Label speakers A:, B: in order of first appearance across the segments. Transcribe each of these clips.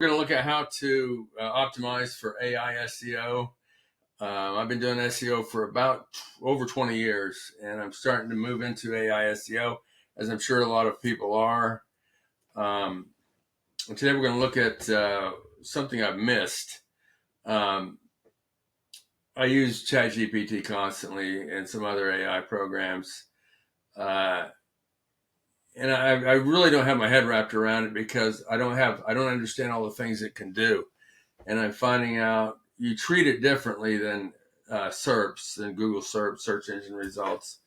A: We're going to look at how to optimize for AI SEO. I've been doing SEO for about over 20 years, and I'm starting to move into AI SEO, as I'm sure a lot of people are. And today we're going to look at something I've missed. I use ChatGPT constantly and some other AI programs. And I really don't have my head wrapped around it because I don't understand all the things it can do. And I'm finding out you treat it differently than SERPs, than Google search engine results.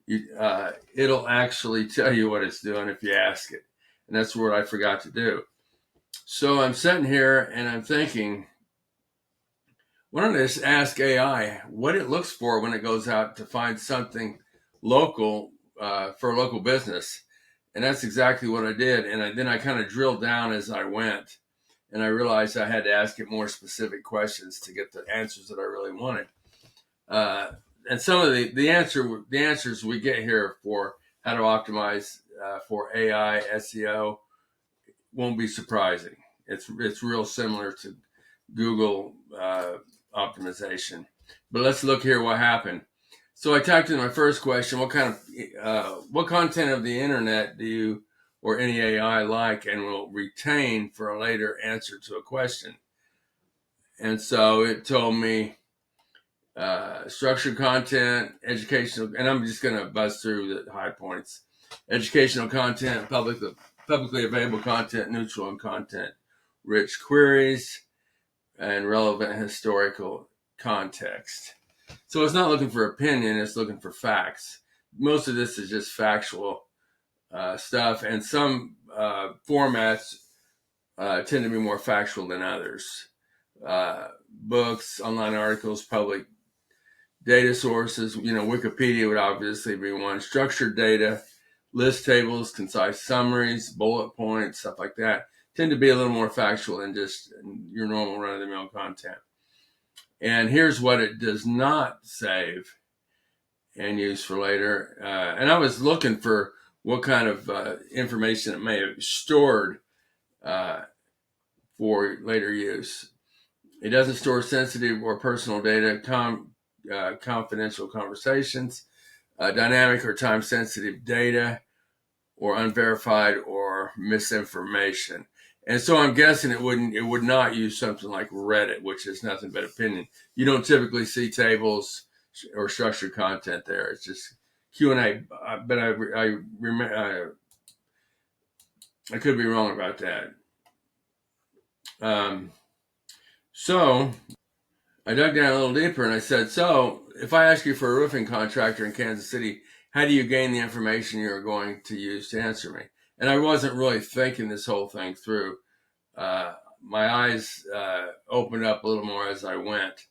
A: It'll actually tell you what it's doing if you ask it. And that's what I forgot to do. So I'm sitting here and I'm thinking, why don't I just ask AI what it looks for when it goes out to find something local for a local business? And that's exactly what I did. And then I kind of drilled down as I went. And I realized I had to ask it more specific questions to get the answers that I really wanted. And some of the answers we get here for how to optimize for AI SEO won't be surprising. It's real similar to Google optimization. But let's look here what happened. So I typed in my first question: what content of the internet do you or any AI like and will retain for a later answer to a question? And so it told me structured content, educational, and I'm just going to buzz through the high points: educational content, publicly available content, neutral and content rich queries, and relevant historical context. So it's not looking for opinion, it's looking for facts. Most of this is just factual stuff, and some formats tend to be more factual than others. Books, online articles, public data sources, Wikipedia would obviously be one. Structured data, list tables, concise summaries, bullet points, stuff like that tend to be a little more factual than just your normal run-of-the-mill content. And here's what it does not save and use for later. And I was looking for what kind of information it may have stored for later use. It doesn't store sensitive or personal data, confidential conversations, dynamic or time-sensitive data, or unverified or misinformation. And so I'm guessing it would not use something like Reddit, which is nothing but opinion. You don't typically see tables or structured content there. It's just Q&A. But I remember I could be wrong about that. So I dug down a little deeper and I said, so if I ask you for a roofing contractor in Kansas City, how do you gain the information you're going to use to answer me? And I wasn't really thinking this whole thing through. My eyes opened up a little more as I went.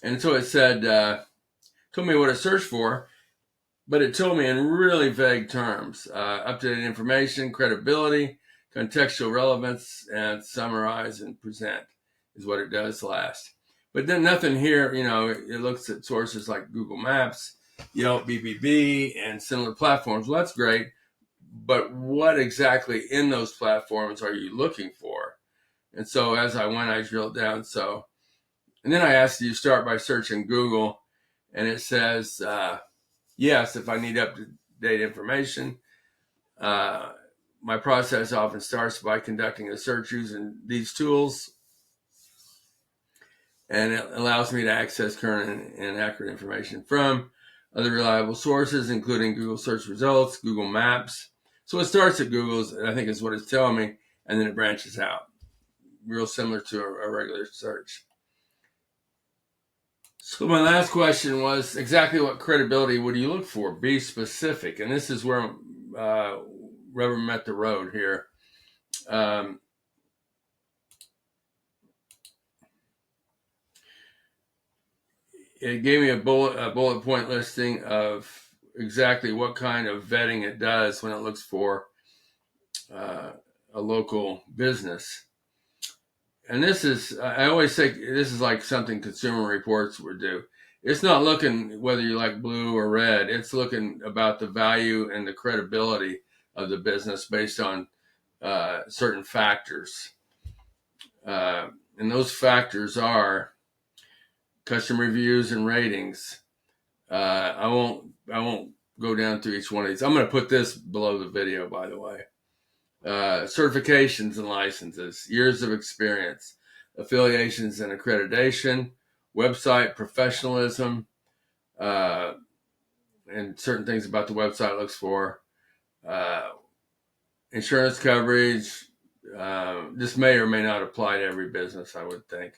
A: And so it said, told me what to search for, but it told me in really vague terms: up-to-date information, credibility, contextual relevance, and summarize and present is what it does last. But then nothing here, it looks at sources like Google Maps, Yelp, BBB, and similar platforms. Well, that's great. But what exactly in those platforms are you looking for? And so as I went, I drilled down. And then I asked, do you start by searching Google? And it says, yes, if I need up-to-date information. My process often starts by conducting a search using these tools. And it allows me to access current and accurate information from other reliable sources, including Google search results, Google Maps. So it starts at Google's, I think is what it's telling me, and then it branches out. Real similar to a regular search. So my last question was, exactly what credibility would you look for? Be specific. And this is where rubber met the road here. It gave me a bullet point listing of exactly what kind of vetting it does when it looks for a local business. And this is, I always say, this is like something Consumer Reports would do. It's not looking whether you like blue or red. It's looking about the value and the credibility of the business based on certain factors. And those factors are customer reviews and ratings. I won't go down through each one of these. I'm going to put this below the video, by the way. Certifications and licenses, years of experience, affiliations and accreditation, website professionalism, and certain things about the website looks for, insurance coverage. This may or may not apply to every business, I would think.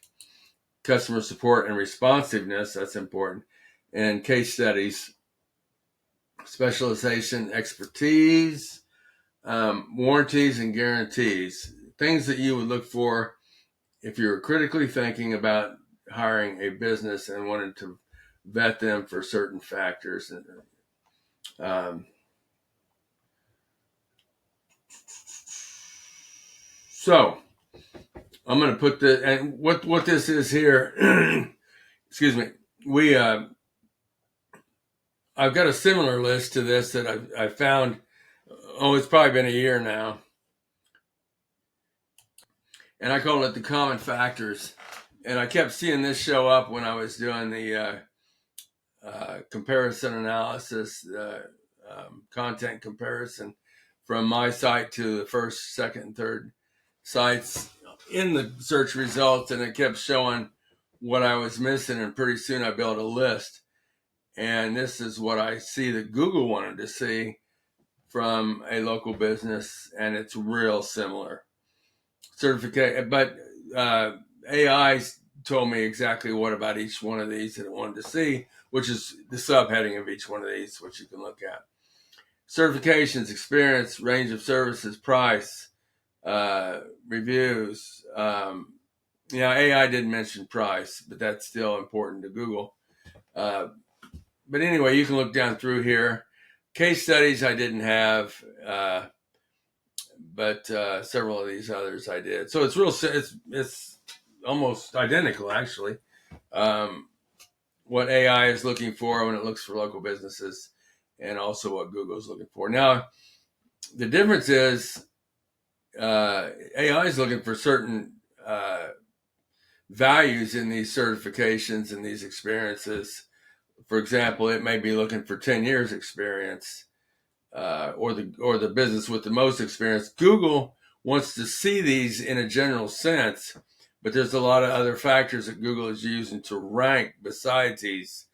A: Customer support and responsiveness, that's important. And case studies, specialization, expertise, warranties and guarantees, things that you would look for if you're critically thinking about hiring a business and wanted to vet them for certain factors. So I'm going to put and what this is here, excuse me, I've got a similar list to this that I found, it's probably been a year now. And I call it the common factors. And I kept seeing this show up when I was doing the comparison analysis, content comparison from my site to the first, second, and third sites in the search results. And it kept showing what I was missing. And pretty soon I built a list. And this is what I see that Google wanted to see from a local business. And it's real similar. Certificate, but AI told me exactly what about each one of these that it wanted to see, which is the subheading of each one of these, which you can look at. Certifications, experience, range of services, price, reviews. AI didn't mention price, but that's still important to Google. But anyway, you can look down through here. Case studies I didn't have. But several of these others I did. So it's almost identical, actually. What AI is looking for when it looks for local businesses, and also what Google's looking for. Now, the difference is AI is looking for certain values in these certifications and these experiences. For example, it may be looking for 10 years experience. Or the business with the most experience. Google wants to see these in a general sense, but there's a lot of other factors that Google is using to rank besides these.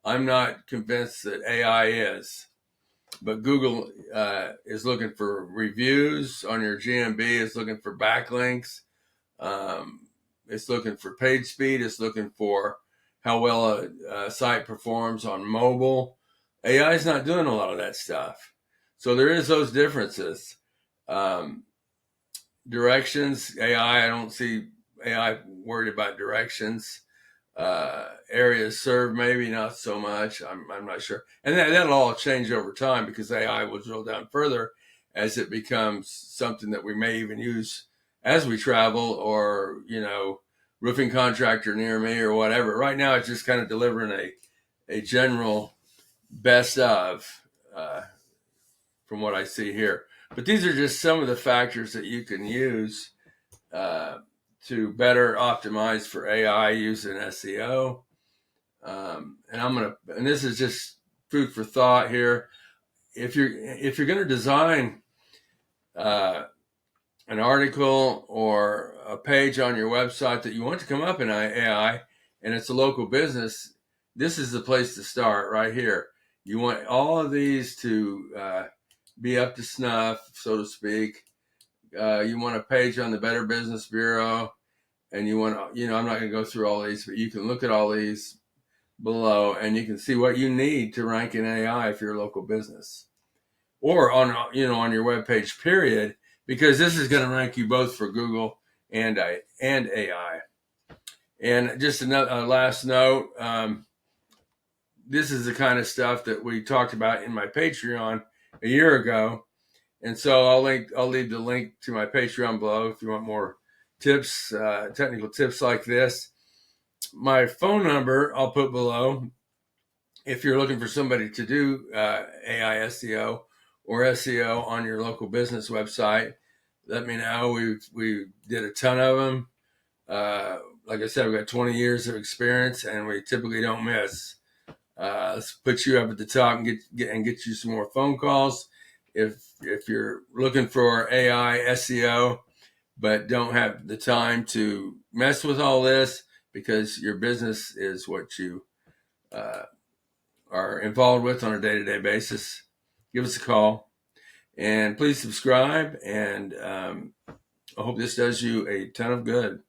A: I'm not convinced that AI is, but Google is looking for reviews on your GMB. It's looking for backlinks. It's looking for page speed. It's looking for how well a site performs on mobile. AI is not doing a lot of that stuff. So there is those differences. Directions, AI, I don't see AI worried about directions. Areas served, maybe not so much. I'm not sure. And that'll all change over time because AI will drill down further as it becomes something that we may even use as we travel or, roofing contractor near me or whatever. Right now, it's just kind of delivering a general best of, from what I see here. But these are just some of the factors that you can use to better optimize for AI using SEO. And this is just food for thought here. If you're going to design an article or a page on your website that you want to come up in AI, and it's a local business, this is the place to start right here. You want all of these to be up to snuff, so to speak. You want a page on the Better Business Bureau, and you want, I'm not going to go through all these, but you can look at all these below, and you can see what you need to rank in AI if you're a local business, or on your webpage, period, because this is going to rank you both for Google and AI. And just another last note. This is the kind of stuff that we talked about in my Patreon a year ago. And so I'll leave the link to my Patreon below if you want more tips, technical tips like this. My phone number I'll put below if you're looking for somebody to do AI SEO or SEO on your local business website. Let me know. We did a ton of them. Like I said, we've got 20 years of experience, and we typically don't miss. Let's put you up at the top and get you some more phone calls. If you're looking for AI SEO, but don't have the time to mess with all this because your business is what you are involved with on a day-to-day basis, give us a call and please subscribe. And I hope this does you a ton of good.